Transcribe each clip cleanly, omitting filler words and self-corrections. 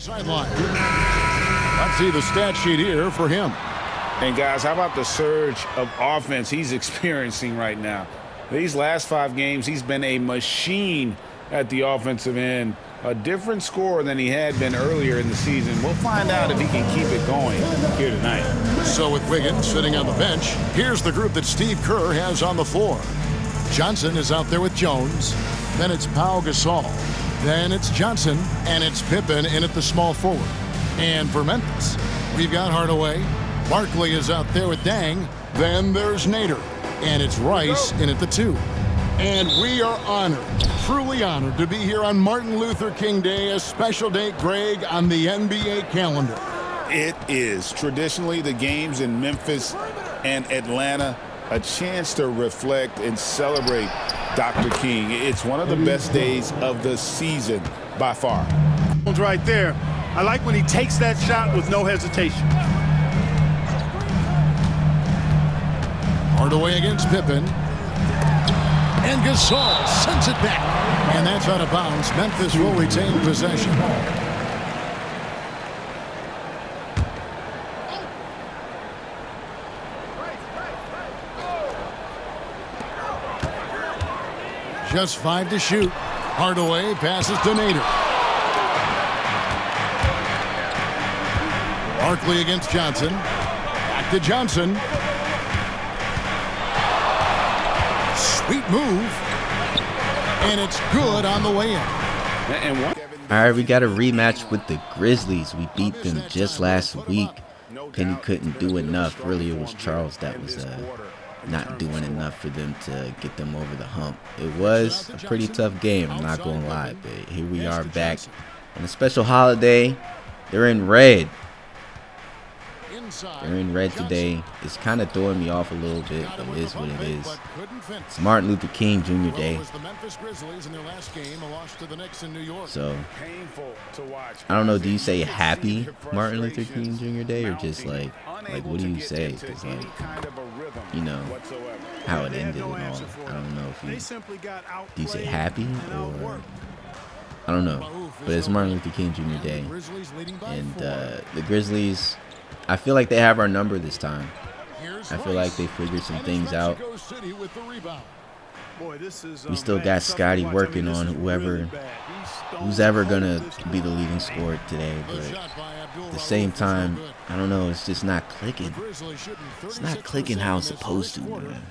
Sideline. Let's see the stat sheet here for him. And guys, how about the surge of offense he's experiencing right now? These last 5 games, he's been a machine at the offensive end. A different score than he had been earlier in the season. We'll find out if he can keep it going here tonight. So with Wiggins sitting on the bench, here's the group that Steve Kerr has on the floor. Johnson is out there with Jones. Then it's Pau Gasol. Then it's Johnson. And it's Pippen in at the small forward. And for Memphis, we've got Hardaway. Barkley is out there with Dang. Then there's Nader. And it's Rice in at the 2. And we are honored, truly honored, to be here on Martin Luther King Day, a special day, Greg, on the NBA calendar. It is traditionally the games in Memphis and Atlanta, a chance to reflect and celebrate Dr. King. It's one of the best days of the season by far. Right there. I like when he takes that shot with no hesitation. Hardaway against Pippen. And Gasol sends it back. And that's out of bounds. Memphis will retain possession. Just 5 to shoot. Hardaway passes to Nader. Barkley against Johnson. Back to Johnson. Sweet move. And it's good on the way in. All right, we got a rematch with the Grizzlies. We beat them just last week. Penny couldn't do enough. Really, it was Charles that was not doing enough for them to get them over the hump. It was a pretty tough game, I'm not going to lie. But here we are back on a special holiday. They're in red. They're in red today. It's kind of throwing me off a little bit, but it is what it is. It's Martin Luther King Jr. Day. So, I don't know, do you say happy Martin Luther King Jr. Day or just like what do you say? Because, like, you know, how it ended and all. I don't know if do you say happy or I don't know. But it's Martin Luther King Jr. Day. And the Grizzlies, I feel like they have our number this time. I feel like they figured some things out. We still got Scotty working on who's ever gonna be the leading scorer today, but at the same time, I don't know, it's just not clicking. It's not clicking how it's supposed to, man.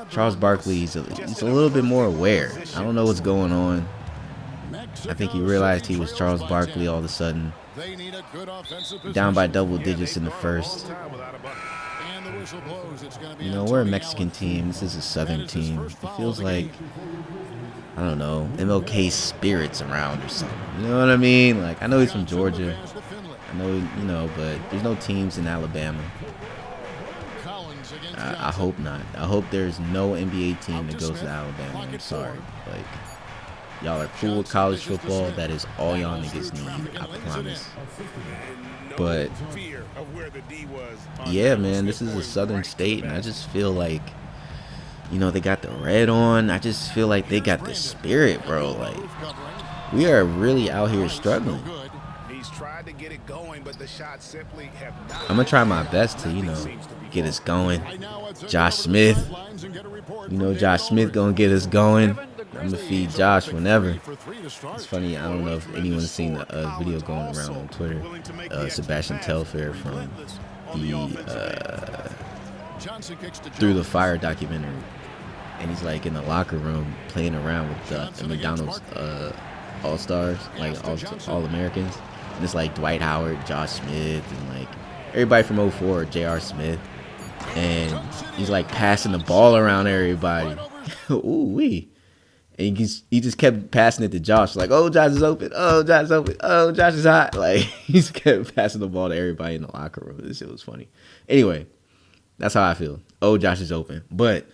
Charles Barkley, he's a little bit more aware. I don't know what's going on. I think he realized he was Charles Barkley all of a sudden. Down by double digits in the first. You know, we're a Mexican team. This is a Southern team. It feels like, I don't know, MLK spirits around or something. You know what I mean? Like, I know he's from Georgia. I know, you know, but there's no teams in Alabama. I hope not. I hope there's no NBA team that goes to Alabama. I'm sorry. Like, y'all are cool with college football. That is all y'all niggas need, I promise. But, yeah, man, this is a southern state, and I just feel like, you know, they got the red on. I just feel like they got the spirit, bro. Like, we are really out here struggling. I'm going to try my best to, you know, get us going. Josh Smith. You know, Josh Smith going to get us going. I'm going to feed Josh whenever. It's funny, I don't know if anyone's seen a video going around on Twitter. Sebastian Telfair from the Through the Fire documentary. And he's like in the locker room playing around with the McDonald's All-Stars, like All-Americans. And it's like Dwight Howard, Josh Smith, and like everybody from 04, J.R. Smith. And he's like passing the ball around everybody. Ooh-wee. And he just kept passing it to Josh. Like, oh, Josh is open. Oh, Josh is open. Oh, Josh is hot. Like, he just kept passing the ball to everybody in the locker room. This shit was funny. Anyway, that's how I feel. Oh, Josh is open. But,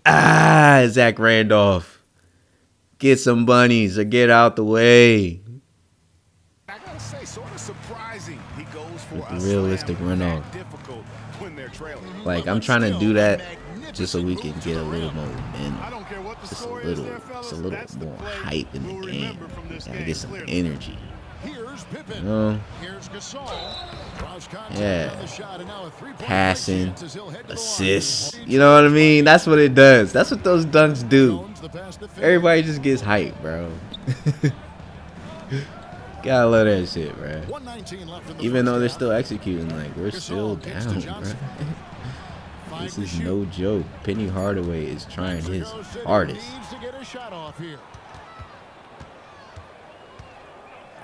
Zach Randolph. Get some bunnies or get out the way. would say sort of surprising. He goes for with the realistic runoff. difficult when they're trailing. Like, I'm trying to do that just so we can get a little more in, just a little more hype in the game. Gotta get some energy. You know? Yeah. Passing, assists. You know what I mean? That's what it does. That's what those dunks do. Everybody just gets hype, bro. Gotta love that shit, bro. Even though they're still executing, like, we're still down, bro. This is no joke. Penny Hardaway is trying his hardest.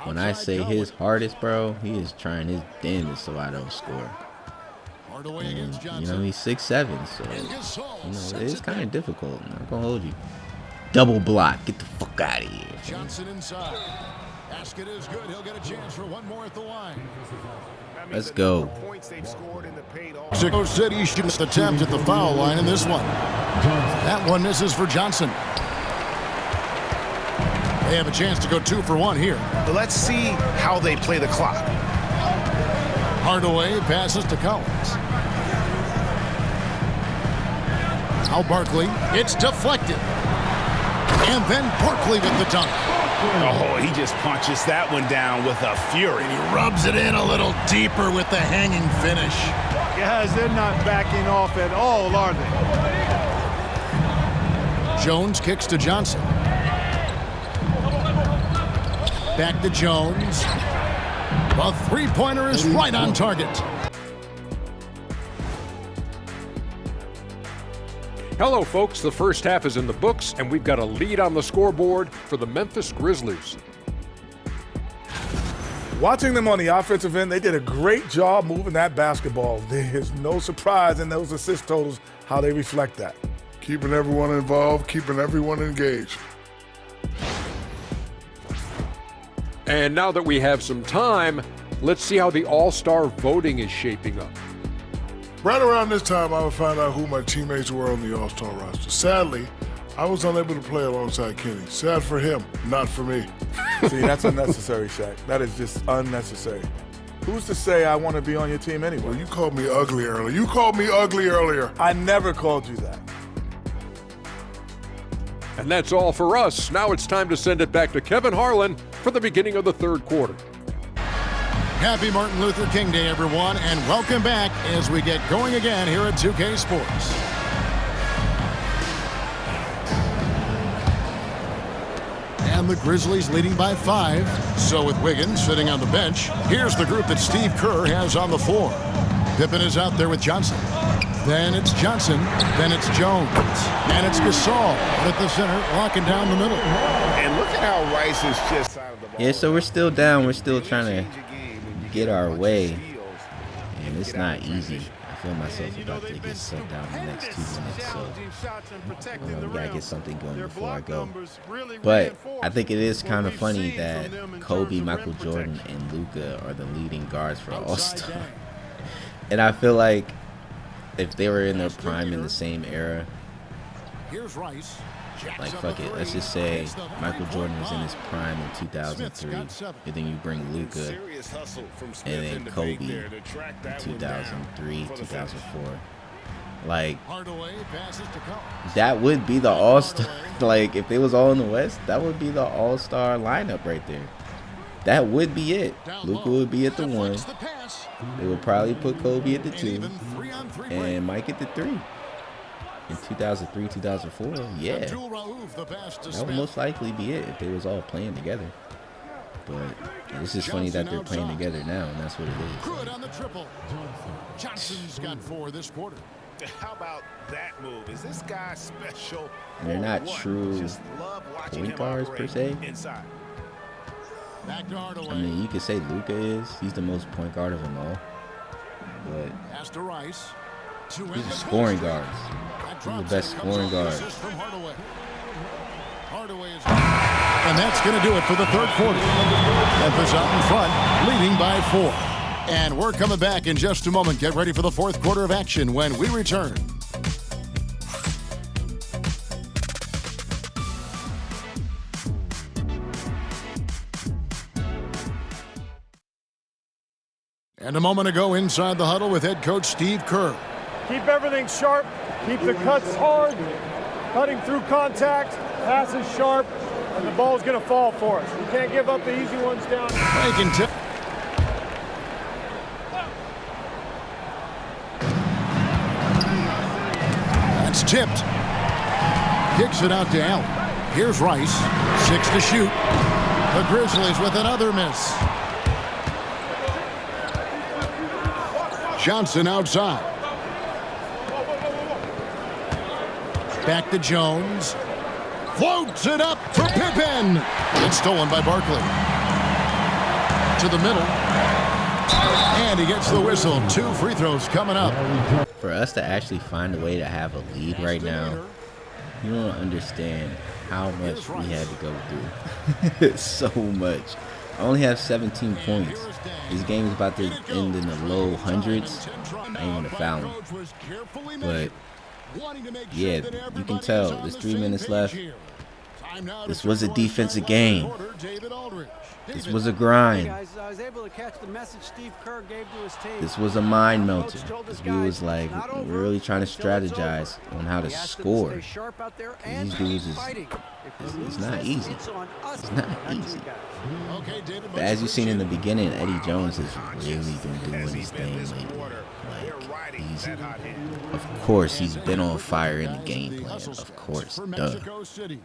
When I say his hardest, bro, he is trying his damnedest so I don't score. And, you know, he's 6'7", so, you know, it's kind of difficult. I'm not gonna hold you. Double block. Get the fuck out of here. Johnson inside. Basket is good. He'll get a chance for one more at the line. Let's go. Mexico City shoots attempt at the foul line in this one. That one misses for Johnson. They have a chance to go 2 for 1 here. Let's see how they play the clock. Hardaway passes to Collins. Now Barkley. It's deflected. And then Barkley with the dunk. Oh, he just punches that one down with a fury. And he rubs it in a little deeper with the hanging finish. Guys, they're not backing off at all, are they? Jones kicks to Johnson. Back to Jones. The three-pointer is right on target. Hello, folks. The first half is in the books, and we've got a lead on the scoreboard for the Memphis Grizzlies. Watching them on the offensive end, they did a great job moving that basketball. There's no surprise in those assist totals how they reflect that. Keeping everyone involved, keeping everyone engaged. And now that we have some time, let's see how the All-Star voting is shaping up. Right around this time, I would find out who my teammates were on the All-Star roster. Sadly, I was unable to play alongside Kenny. Sad for him, not for me. See, that's unnecessary, Shaq. That is just unnecessary. Who's to say I want to be on your team anyway? Well, you called me ugly earlier. I never called you that. And that's all for us. Now it's time to send it back to Kevin Harlan for the beginning of the third quarter. Happy Martin Luther King Day, everyone, and welcome back as we get going again here at 2K Sports. And the Grizzlies leading by 5. So with Wiggins sitting on the bench, here's the group that Steve Kerr has on the floor. Pippen is out there with Johnson. Then it's Johnson. Then it's Jones. And it's Gasol at the center, locking down the middle. And look at how Rice is just out of the ball. Yeah, so we're still down. We're still trying to get our way. And it's not easy. I feel myself about to get sucked down in the next 2 minutes. So we gotta get something going before I go. But I think it is kind of funny that Kobe, Michael Jordan, and Luka are the leading guards for All-Star. And I feel like if they were in their prime in the same era, like, fuck it, let's just say Michael Jordan was in his prime in 2003, and then you bring Luka and then Kobe in 2003, 2004. Like, that would be the All-Star. Like, if they was all in the West, that would be the All-Star lineup right there. That would be it. Luka would be at the 1. They would probably put Kobe at the 2 and Mike at the 3. In 2003, 2004, yeah. That would most likely be it if they was all playing together. But it's just funny that they're playing together now, and that's what it is. Good on the triple. Johnson's got 4 this quarter. How about that move? Is this guy special? And they're not true point guards per se. I mean, you could say Luka is. He's the most point guard of them all. But these are scoring guards. These are the best scoring guards. And that's going to do it for the third quarter. Memphis out in front, leading by 4. And we're coming back in just a moment. Get ready for the fourth quarter of action when we return. And a moment ago inside the huddle with head coach Steve Kerr. Keep everything sharp. Keep the cuts hard. Cutting through contact. Passes sharp. And the ball's going to fall for us. We can't give up the easy ones down. Making tip. That's tipped. Kicks it out to Allen. Here's Rice. 6 to shoot. The Grizzlies with another miss. Johnson outside. Back to Jones. Floats it up for Pippen. It's stolen by Barkley. To the middle. And he gets the whistle. 2 free throws coming up. For us to actually find a way to have a lead right now, you don't understand how much we had to go through. So much. I only have 17 points. This game is about to end in the low hundreds. I ain't gonna foul him. But yeah, you can tell there's 3 minutes left. This was a defensive game. This was a grind. This was a mind melter. We was like really trying to strategize on how to score. These dudes it's not easy. It's not easy. But as you've seen in the beginning, Eddie Jones has really been doing his thing lately. Like of course he's been on fire in the game plan. Of course, duh.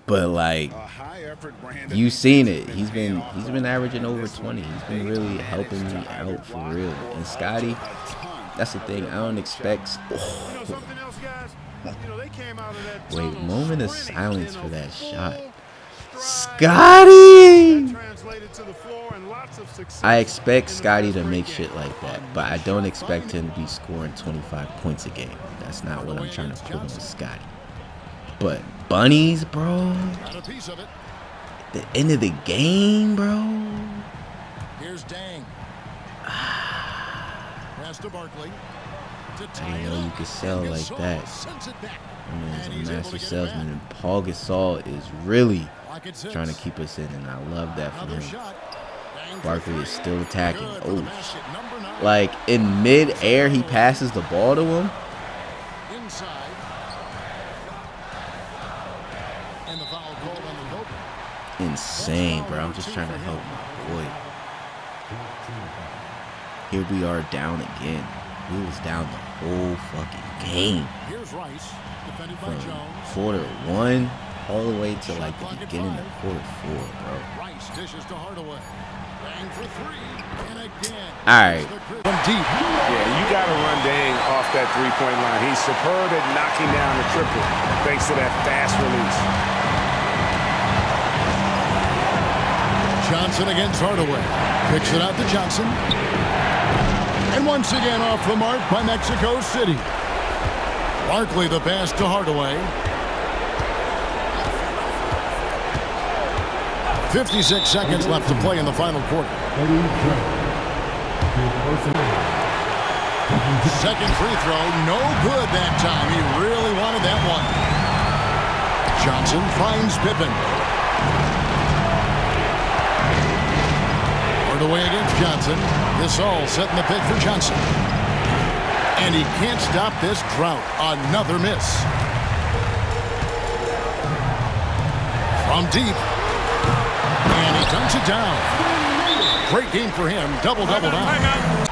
But like you've seen it. He's been averaging over 20. He's been really helping me out for real. And Scotty, that's the thing. I don't expect. Wait, moment of silence for that shot. Scotty! I expect Scotty to make shit like that, but I don't expect him to be scoring 25 points a game. That's not what I'm trying to put on Scotty. But bunnies, bro. The end of the game, bro. Here's Dang. Pass to Barkley. I didn't know you could sell like that. I mean, he's a master salesman, and Paul Gasol is really trying to keep us in, and I love that for him. Barkley is still attacking. Oh, like in mid-air, he passes the ball to him. Insane, bro. I'm just trying to help my boy. Here we are down again. We was down the whole fucking game. From quarter 1 all the way to like the beginning of quarter 4, bro. Alright. Yeah, you got to run Dang off that three-point line. He's superb at knocking down the triple thanks to that fast release. Johnson against Hardaway. Picks it out to Johnson. And once again off the mark by Mexico City. Barkley the pass to Hardaway. 56 seconds left to play in the final quarter. Second free throw, no good that time. He really wanted that one. Johnson finds Pippen. Hardaway against Johnson. Gasol setting the pick for Johnson. And he can't stop this drought. Another miss. From deep. And he dunks it down. Great game for him. Double-double down.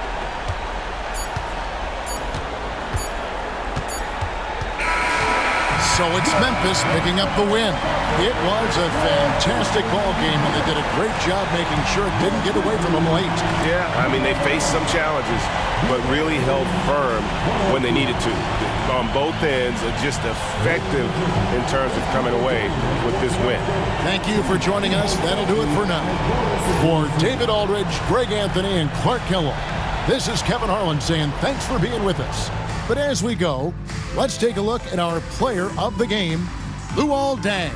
So it's Memphis picking up the win. It was a fantastic ball game, and they did a great job making sure it didn't get away from them late. Yeah, I mean, they faced some challenges, but really held firm when they needed to. On both ends, just effective in terms of coming away with this win. Thank you for joining us. That'll do it for now. For David Aldridge, Greg Anthony, and Clark Kellogg, this is Kevin Harlan saying thanks for being with us. But as we go, let's take a look at our player of the game, Luol Deng.